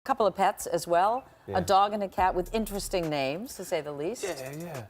Couple of pets as well. Yeah. A dog and a cat with interesting names, to say the least. Yeah.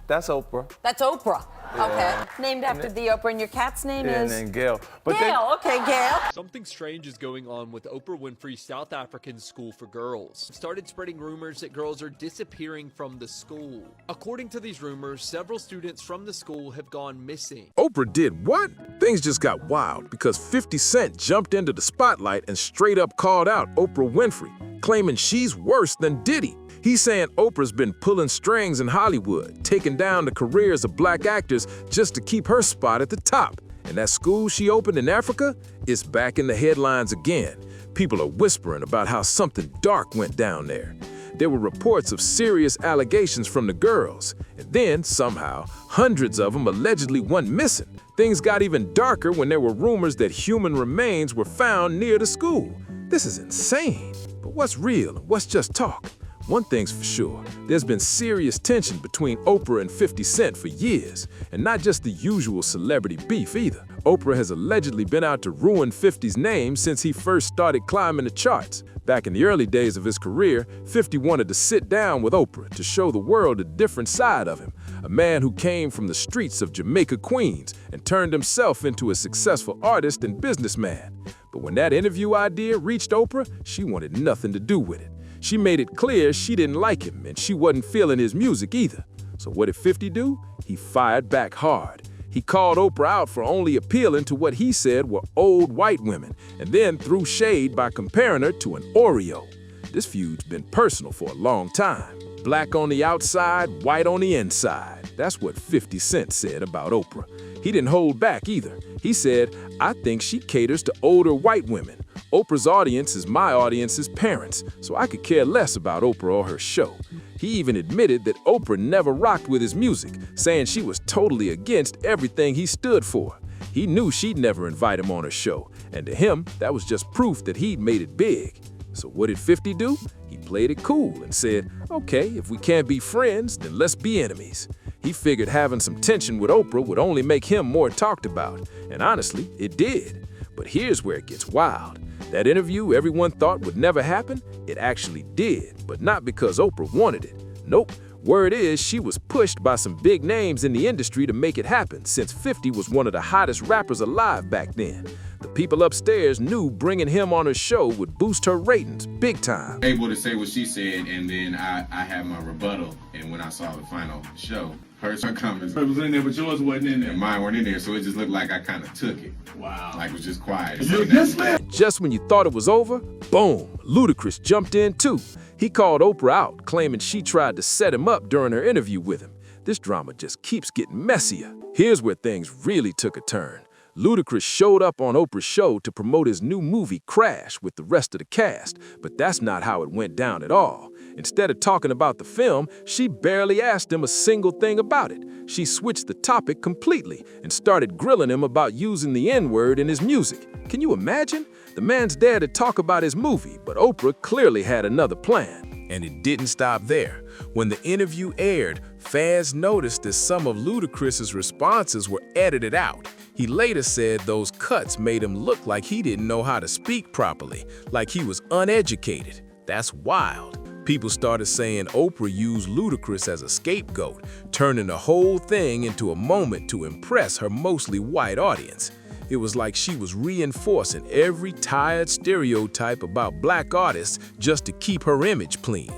That's Oprah. That's Oprah. Yeah. Okay. Named after the Oprah, and your cat's name Yeah, is? and then Gayle. Gayle. Okay, Gayle. Something strange is going on with Oprah Winfrey's South African school for girls. Started spreading rumors that girls are disappearing from the school. According to these rumors, several students from the school have gone missing. Oprah did what? Things just got wild because 50 Cent jumped into the spotlight and straight up called out Oprah Winfrey, claiming she's worse than Diddy. He's saying Oprah's been pulling strings in Hollywood, taking down the careers of black actors just to keep her spot at the top. And that school she opened in Africa is back in the headlines again. People are whispering about how something dark went down there. There were reports of serious allegations from the girls, and then, somehow, hundreds of them allegedly went missing. Things got even darker when there were rumors that human remains were found near the school. This is insane. But what's real and what's just talk? One thing's for sure, there's been serious tension between Oprah and 50 Cent for years, and not just the usual celebrity beef either. Oprah has allegedly been out to ruin 50's name since he first started climbing the charts. Back in the early days of his career, 50 wanted to sit down with Oprah to show the world a different side of him, a man who came from the streets of Jamaica, Queens, and turned himself into a successful artist and businessman. But when that interview idea reached Oprah, she wanted nothing to do with it. She made it clear she didn't like him and she wasn't feeling his music either. So what did 50 do? He fired back hard. He called Oprah out for only appealing to what he said were old white women, and then threw shade by comparing her to an Oreo. This feud's been personal for a long time. Black on the outside, white on the inside. That's what 50 Cent said about Oprah. He didn't hold back either. He said, "I think she caters to older white women. Oprah's audience is my audience's parents, so I could care less about Oprah or her show." He even admitted that Oprah never rocked with his music, saying she was totally against everything he stood for. He knew she'd never invite him on her show, and to him, that was just proof that he'd made it big. So what did 50 do? He played it cool and said, "Okay, if we can't be friends, then let's be enemies." He figured having some tension with Oprah would only make him more talked about, and honestly, it did. But here's where it gets wild. That interview everyone thought would never happen, it actually did, but not because Oprah wanted it. Nope, word is she was pushed by some big names in the industry to make it happen, since 50 was one of the hottest rappers alive back then. The people upstairs knew bringing him on her show would boost her ratings big time. Able to say what she said, and then I had my rebuttal, and when I saw the final show, her comments It was in there, but yours wasn't in there. and mine weren't in there, so it just looked like I kind of took it. Wow. Like it was just quiet. You're this man. Just when you thought it was over, boom, Ludacris jumped in too. He called Oprah out, claiming she tried to set him up during her interview with him. This drama just keeps getting messier. Here's where things really took a turn. Ludacris showed up on Oprah's show to promote his new movie Crash with the rest of the cast, but that's not how it went down at all. Instead of talking about the film, she barely asked him a single thing about it. She switched the topic completely and started grilling him about using the N-word in his music. Can you imagine? The man's there to talk about his movie, but Oprah clearly had another plan. And it didn't stop there. When the interview aired, fans noticed that some of Ludacris's responses were edited out. He later said those cuts made him look like he didn't know how to speak properly, like he was uneducated. That's wild. People started saying Oprah used Ludacris as a scapegoat, turning the whole thing into a moment to impress her mostly white audience. It was like she was reinforcing every tired stereotype about black artists just to keep her image clean.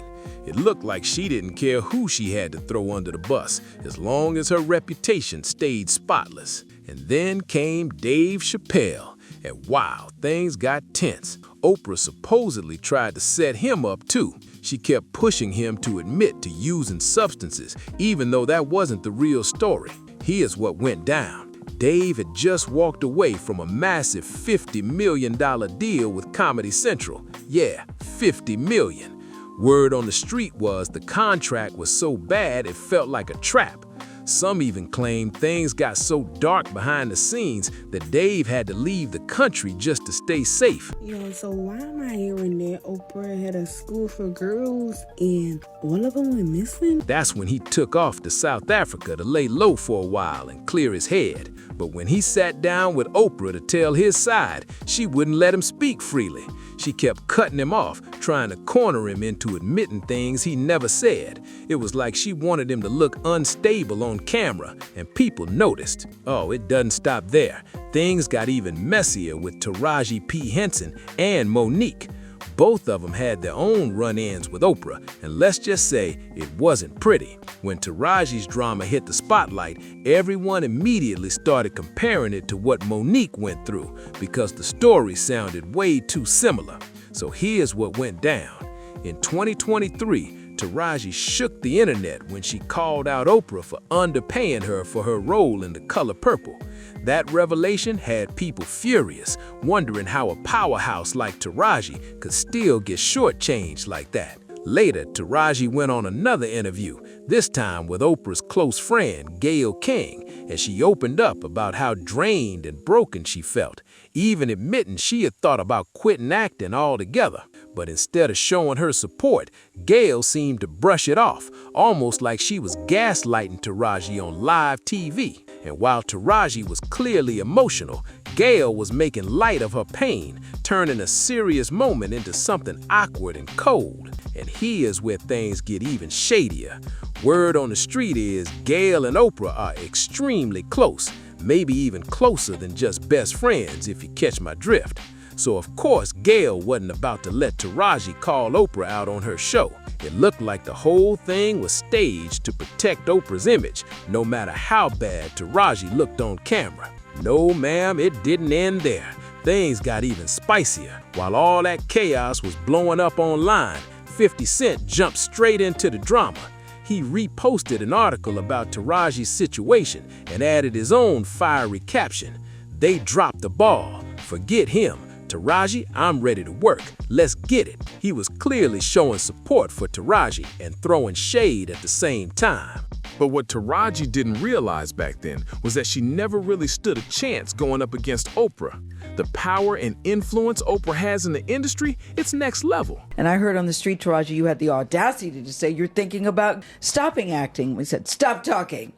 It looked like she didn't care who she had to throw under the bus, as long as her reputation stayed spotless. And then came Dave Chappelle, and wow, things got tense. Oprah supposedly tried to set him up too. She kept pushing him to admit to using substances, even though that wasn't the real story. Here's what went down. Dave had just walked away from a massive $50 million deal with Comedy Central. Yeah, $50 million. Word on the street was the contract was so bad it felt like a trap. Some even claimed things got so dark behind the scenes that Dave had to leave the country just to stay safe. Yo, so why am I hearing that Oprah had a school for girls and all of them went missing? That's when he took off to South Africa to lay low for a while and clear his head. But when he sat down with Oprah to tell his side, she wouldn't let him speak freely. She kept cutting him off, trying trying to corner him into admitting things he never said. It was like she wanted him to look unstable on camera, and people noticed. Oh, it doesn't stop there. Things got even messier with Taraji P. Henson and Monique. Both of them had their own run-ins with Oprah, and let's just say it wasn't pretty. When Taraji's drama hit the spotlight, everyone immediately started comparing it to what Monique went through because the story sounded way too similar. So here's what went down. In 2023, Taraji shook the internet when she called out Oprah for underpaying her for her role in The Color Purple. That revelation had people furious, wondering how a powerhouse like Taraji could still get shortchanged like that. Later, Taraji went on another interview, this time with Oprah's close friend, Gayle King, and she opened up about how drained and broken she felt, even admitting she had thought about quitting acting altogether. But instead of showing her support, Gayle seemed to brush it off, almost like she was gaslighting Taraji on live TV. And while Taraji was clearly emotional, Gayle was making light of her pain, turning a serious moment into something awkward and cold. And here's where things get even shadier. Word on the street is Gayle and Oprah are extremely close, maybe even closer than just best friends if you catch my drift. So of course Gayle wasn't about to let Taraji call Oprah out on her show. It looked like the whole thing was staged to protect Oprah's image, no matter how bad Taraji looked on camera. No ma'am, it didn't end there. Things got even spicier. While all that chaos was blowing up online, 50 Cent jumped straight into the drama. He reposted an article about Taraji's situation and added his own fiery caption. They dropped the ball. Forget him. Taraji, I'm ready to work. Let's get it. He was clearly showing support for Taraji and throwing shade at the same time. But what Taraji didn't realize back then was that she never really stood a chance going up against Oprah. The power and influence Oprah has in the industry, it's next level. And I heard on the street, Taraji, you had the audacity to say you're thinking about stopping acting. We said, stop talking.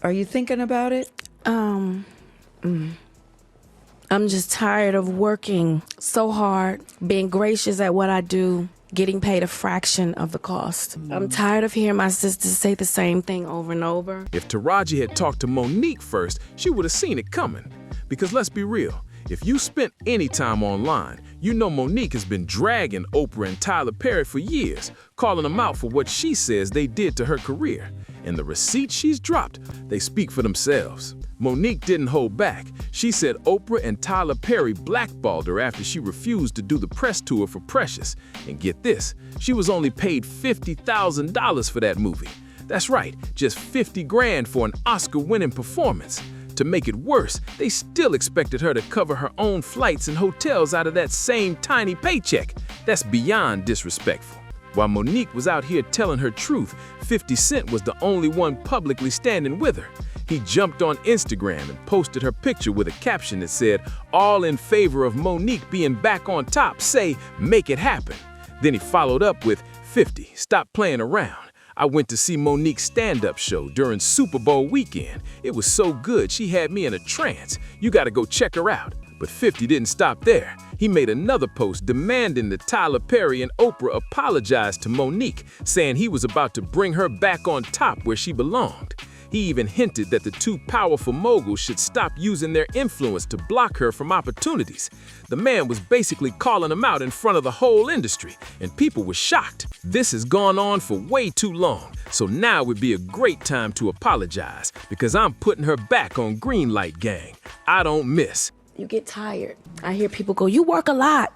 Are you thinking about it? I'm just tired of working so hard, being gracious at what I do, getting paid a fraction of the cost. I'm tired of hearing my sisters say the same thing over and over. If Taraji had talked to Monique first, she would have seen it coming. Because let's be real, if you spent any time online, you know Monique has been dragging Oprah and Tyler Perry for years, calling them out for what she says they did to her career. And the receipts she's dropped, they speak for themselves. Monique didn't hold back. She said Oprah and Tyler Perry blackballed her after she refused to do the press tour for Precious. And get this, she was only paid $50,000 for that movie. That's right, just 50 grand for an Oscar-winning performance. To make it worse, they still expected her to cover her own flights and hotels out of that same tiny paycheck. That's beyond disrespectful. While Monique was out here telling her truth, 50 Cent was the only one publicly standing with her. He jumped on Instagram and posted her picture with a caption that said, "All in favor of Monique being back on top, say, make it happen." Then he followed up with, 50, stop playing around. I went to see Monique's stand-up show during Super Bowl weekend. It was so good, she had me in a trance. You gotta go check her out. But 50 didn't stop there. He made another post demanding that Tyler Perry and Oprah apologize to Monique, saying he was about to bring her back on top where she belonged. He even hinted that the two powerful moguls should stop using their influence to block her from opportunities. The man was basically calling them out in front of the whole industry, and people were shocked. This has gone on for way too long, so now would be a great time to apologize, because I'm putting her back on Greenlight Gang. I don't miss. You get tired. I hear people go, you work a lot.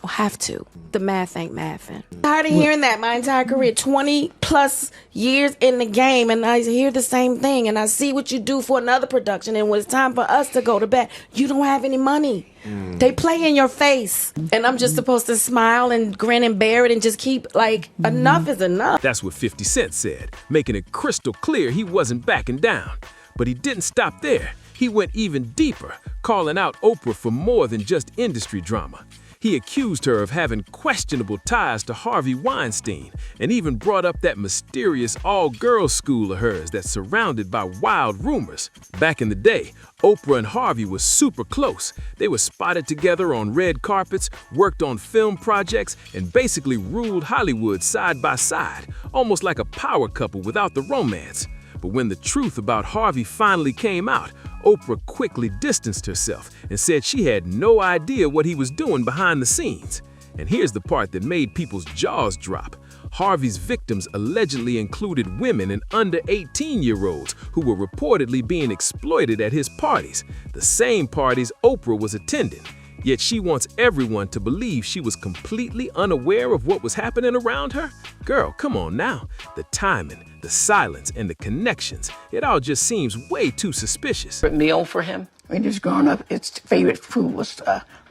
I'll have to. The math ain't mathin'. Tired of hearing that my entire career, 20 plus years in the game, and I hear the same thing, and I see what you do for another production, and when it's time for us to go to bed, you don't have any money. They play in your face, and I'm just supposed to smile and grin and bear it and just keep, like, enough is enough. That's what 50 Cent said, making it crystal clear he wasn't backing down. But he didn't stop there. He went even deeper, calling out Oprah for more than just industry drama. He accused her of having questionable ties to Harvey Weinstein and even brought up that mysterious all-girls school of hers that's surrounded by wild rumors. Back in the day, Oprah and Harvey were super close. They were spotted together on red carpets, worked on film projects, and basically ruled Hollywood side by side, almost like a power couple without the romance. But when the truth about Harvey finally came out, Oprah quickly distanced herself and said she had no idea what he was doing behind the scenes. And here's the part that made people's jaws drop. Harvey's victims allegedly included women and under 18-year-olds who were reportedly being exploited at his parties, the same parties Oprah was attending. Yet she wants everyone to believe she was completely unaware of what was happening around her? Girl, come on now. The timing, the silence, and the connections, it all just seems way too suspicious. Meal for him? When he was growing up, his favorite food was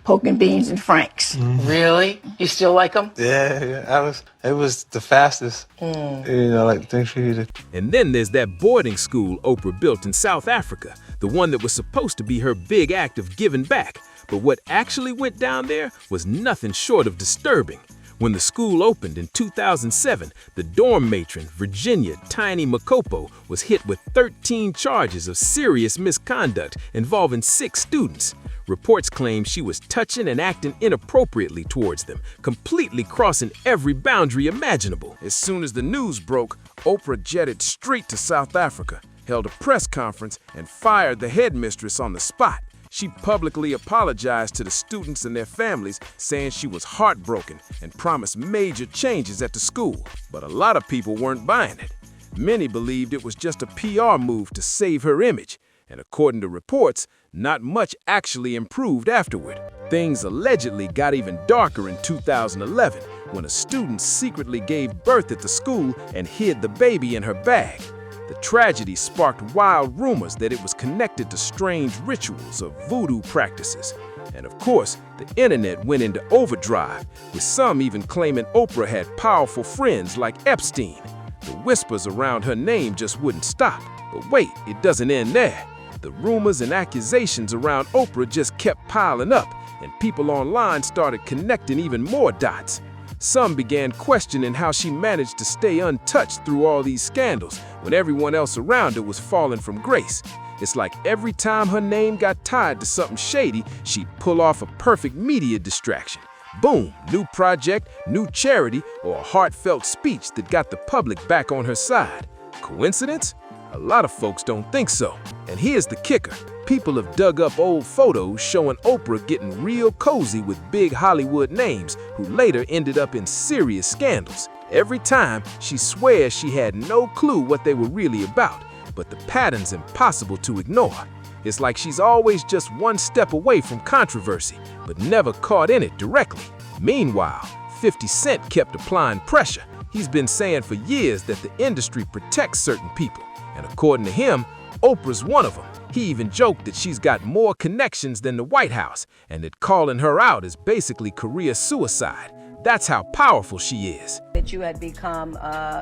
pork and beans and Franks. Really? You still like them? Yeah, it was the fastest, like things for you to. And then there's that boarding school Oprah built in South Africa, the one that was supposed to be her big act of giving back. But what actually went down there was nothing short of disturbing. When the school opened in 2007, the dorm matron, Virginia Tiny Makopo, was hit with 13 charges of serious misconduct involving 6 students. Reports claim she was touching and acting inappropriately towards them, completely crossing every boundary imaginable. As soon as the news broke, Oprah jetted straight to South Africa, held a press conference, and fired the headmistress on the spot. She publicly apologized to the students and their families, saying she was heartbroken and promised major changes at the school. But a lot of people weren't buying it. Many believed it was just a PR move to save her image. And according to reports, not much actually improved afterward. Things allegedly got even darker in 2011 when a student secretly gave birth at the school and hid the baby in her bag. The tragedy sparked wild rumors that it was connected to strange rituals or voodoo practices. And of course, the internet went into overdrive, with some even claiming Oprah had powerful friends like Epstein. The whispers around her name just wouldn't stop. But wait, it doesn't end there. The rumors and accusations around Oprah just kept piling up, and people online started connecting even more dots. Some began questioning how she managed to stay untouched through all these scandals when everyone else around her was falling from grace. It's like every time her name got tied to something shady, she'd pull off a perfect media distraction. Boom, new project, new charity, or a heartfelt speech that got the public back on her side. Coincidence? A lot of folks don't think so. And here's the kicker. People have dug up old photos showing Oprah getting real cozy with big Hollywood names who later ended up in serious scandals. Every time, she swears she had no clue what they were really about, but the pattern's impossible to ignore. It's like she's always just one step away from controversy, but never caught in it directly. Meanwhile, 50 Cent kept applying pressure. He's been saying for years that the industry protects certain people, and according to him, Oprah's one of them. He even joked that she's got more connections than the White House, and that calling her out is basically career suicide. That's how powerful she is. That you had become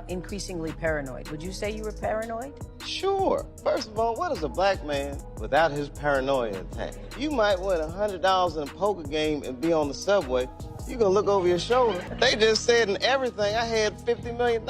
increasingly paranoid. Would you say you were paranoid? Sure. First of all, what is a black man without his paranoia intact? You might win $100 in a poker game and be on the subway. You're gonna look over your shoulder. They just said in everything I had $50 million.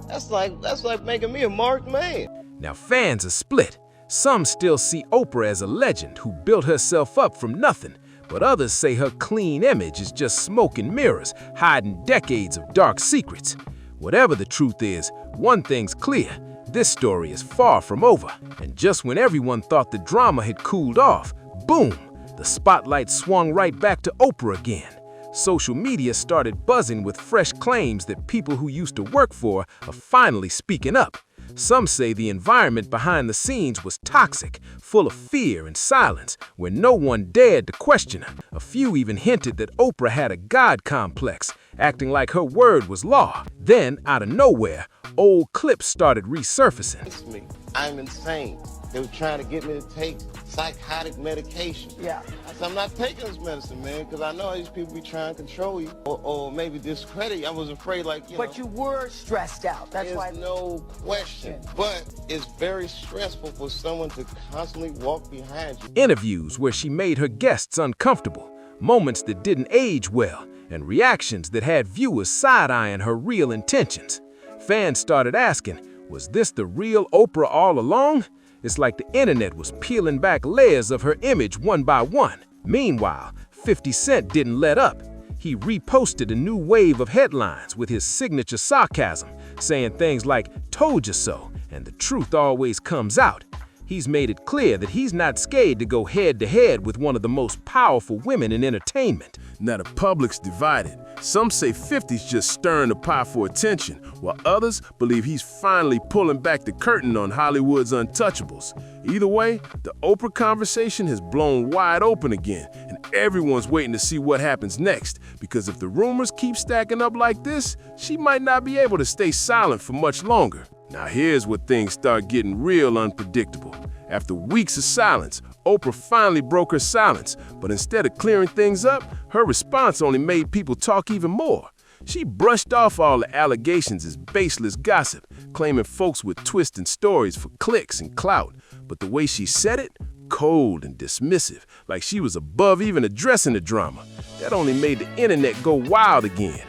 That's like making me a marked man. Now fans are split. Some still see Oprah as a legend who built herself up from nothing, but others say her clean image is just smoke and mirrors, hiding decades of dark secrets. Whatever the truth is, one thing's clear. This story is far from over. And just when everyone thought the drama had cooled off, boom, the spotlight swung right back to Oprah again. Social media started buzzing with fresh claims that people who used to work for her are finally speaking up. Some say the environment behind the scenes was toxic, full of fear and silence, where no one dared to question her. A few even hinted that Oprah had a God complex, acting like her word was law. Then, out of nowhere, old clips started resurfacing. It's me. I'm insane. They were trying to get me to take psychotic medication. Yeah. I said, I'm not taking this medicine, man, because I know these people be trying to control you or maybe discredit you. I was afraid, like, you know. But you were stressed out. That's why. There's no question. But it's very stressful for someone to constantly walk behind you. Interviews where she made her guests uncomfortable. moments that didn't age well, and reactions that had viewers side-eyeing her real intentions. Fans started asking, was this the real Oprah all along? It's like the internet was peeling back layers of her image one by one. Meanwhile, 50 Cent didn't let up. He reposted a new wave of headlines with his signature sarcasm, saying things like, "Told you so," and "the truth always comes out." He's made it clear that he's not scared to go head-to-head with one of the most powerful women in entertainment. Now the public's divided. Some say 50's just stirring the pot for attention, while others believe he's finally pulling back the curtain on Hollywood's untouchables. Either way, the Oprah conversation has blown wide open again, and everyone's waiting to see what happens next, because if the rumors keep stacking up like this, she might not be able to stay silent for much longer. Now here's where things start getting real unpredictable. After weeks of silence, Oprah finally broke her silence, but instead of clearing things up, her response only made people talk even more. She brushed off all the allegations as baseless gossip, claiming folks would twist in stories for clicks and clout. But the way she said it, cold and dismissive, like she was above even addressing the drama, that only made the internet go wild again.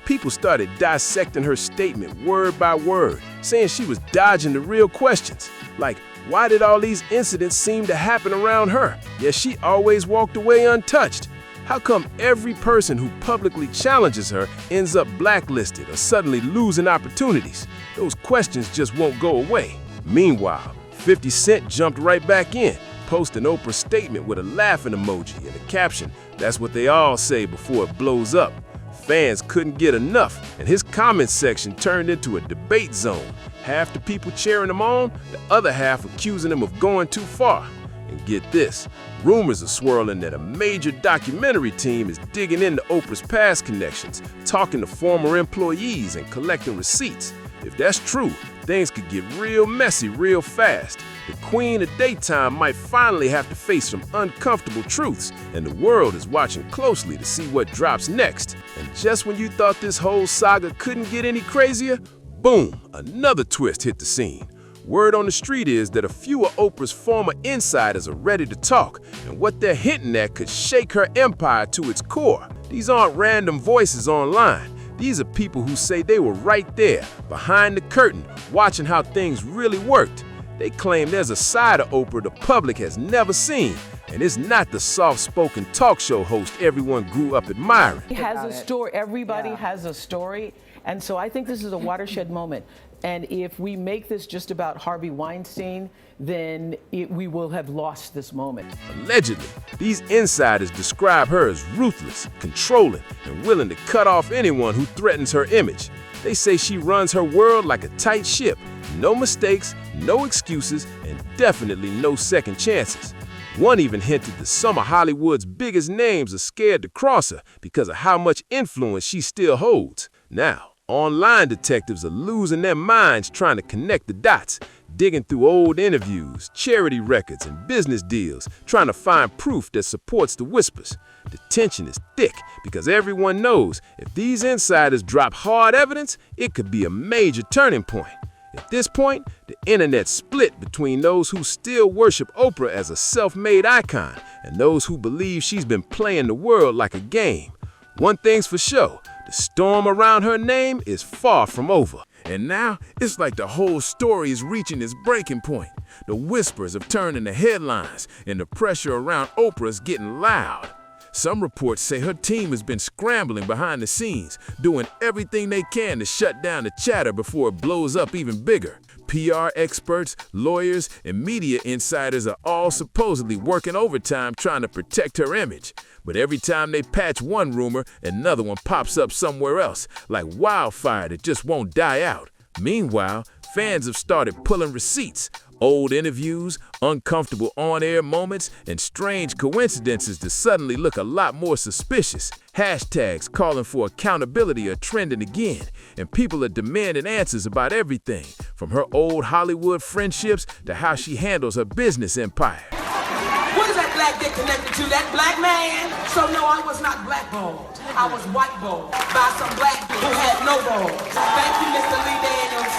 People started dissecting her statement word by word, saying she was dodging the real questions. Like, why did all these incidents seem to happen around her, yet she always walked away untouched? How come every person who publicly challenges her ends up blacklisted or suddenly losing opportunities? Those questions just won't go away. Meanwhile, 50 Cent jumped right back in, posting Oprah's statement with a laughing emoji and a caption, "That's what they all say before it blows up." Fans couldn't get enough, and his comment section turned into a debate zone. Half the people cheering him on, the other half accusing him of going too far. And get this, rumors are swirling that a major documentary team is digging into Oprah's past connections, talking to former employees and collecting receipts. If that's true, things could get real messy real fast. The queen of daytime might finally have to face some uncomfortable truths, and the world is watching closely to see what drops next. And just when you thought this whole saga couldn't get any crazier, boom, another twist hit the scene. Word on the street is that a few of Oprah's former insiders are ready to talk, and what they're hinting at could shake her empire to its core. These aren't random voices online. These are people who say they were right there, behind the curtain, watching how things really worked. They claim there's a side of Oprah the public has never seen, and it's not the soft-spoken talk show host everyone grew up admiring. He has a story. Everybody has a story. And so I think this is a watershed moment. And if we make this just about Harvey Weinstein, then we will have lost this moment. Allegedly, these insiders describe her as ruthless, controlling, and willing to cut off anyone who threatens her image. They say she runs her world like a tight ship. No mistakes, no excuses, and definitely no second chances. One even hinted that some of Hollywood's biggest names are scared to cross her because of how much influence she still holds. Now, online detectives are losing their minds trying to connect the dots, digging through old interviews, charity records, and business deals, trying to find proof that supports the whispers. The tension is thick because everyone knows if these insiders drop hard evidence, it could be a major turning point. At this point, the internet split between those who still worship Oprah as a self-made icon and those who believe she's been playing the world like a game. One thing's for sure, the storm around her name is far from over. And now, it's like the whole story is reaching its breaking point. The whispers have turned into headlines, and the pressure around Oprah is getting loud. Some reports say her team has been scrambling behind the scenes, doing everything they can to shut down the chatter before it blows up even bigger. PR experts, lawyers, and media insiders are all supposedly working overtime trying to protect her image. But every time they patch one rumor, another one pops up somewhere else, like wildfire that just won't die out. Meanwhile, fans have started pulling receipts. Old interviews, uncomfortable on-air moments, and strange coincidences that suddenly look a lot more suspicious. Hashtags calling for accountability are trending again, and people are demanding answers about everything, from her old Hollywood friendships to how she handles her business empire. What is that black dick connected to? That black man? So no, I was not blackballed. I was whiteballed by some black dude who had no balls. Thank you, Mr. Lee Daniels.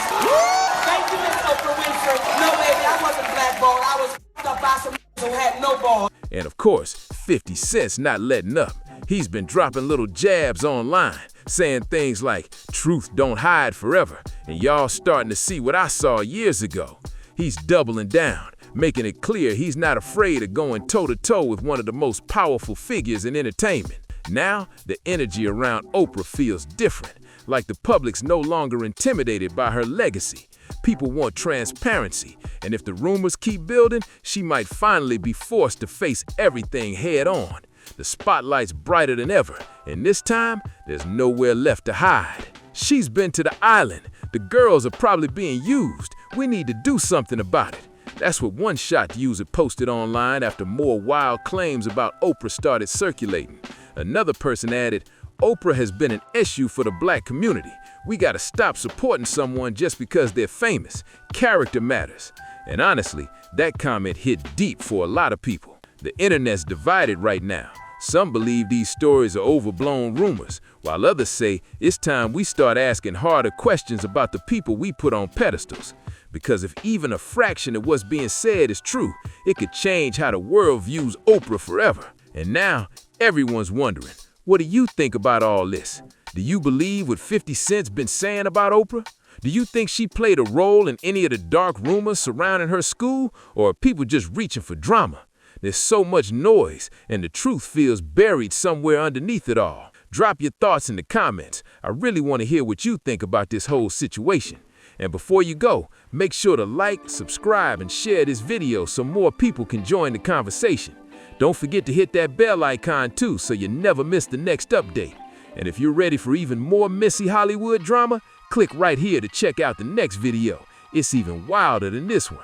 Thank you, Miss Oprah Winfrey. No, baby, I wasn't blackballed. I was up by some who had no balls. And of course, 50 Cent's not letting up. He's been dropping little jabs online, saying things like, truth don't hide forever, and y'all starting to see what I saw years ago. He's doubling down, making it clear he's not afraid of going toe-to-toe with one of the most powerful figures in entertainment. Now, the energy around Oprah feels different, like the public's no longer intimidated by her legacy. People want transparency, and if the rumors keep building, she might finally be forced to face everything head-on. The spotlight's brighter than ever, and this time, there's nowhere left to hide. She's been to the island. The girls are probably being used. We need to do something about it. That's what one shot user posted online after more wild claims about Oprah started circulating. Another person added, Oprah has been an issue for the black community. We gotta stop supporting someone just because they're famous. Character matters. And honestly, that comment hit deep for a lot of people. The internet's divided right now. Some believe these stories are overblown rumors, while others say it's time we start asking harder questions about the people we put on pedestals. Because if even a fraction of what's being said is true, it could change how the world views Oprah forever. And now, everyone's wondering, what do you think about all this? Do you believe what 50 Cent's been saying about Oprah? Do you think she played a role in any of the dark rumors surrounding her school, or are people just reaching for drama? There's so much noise, and the truth feels buried somewhere underneath it all. Drop your thoughts in the comments. I really want to hear what you think about this whole situation. And before you go, make sure to like, subscribe, and share this video so more people can join the conversation. Don't forget to hit that bell icon too so you never miss the next update. And if you're ready for even more messy Hollywood drama, click right here to check out the next video. It's even wilder than this one.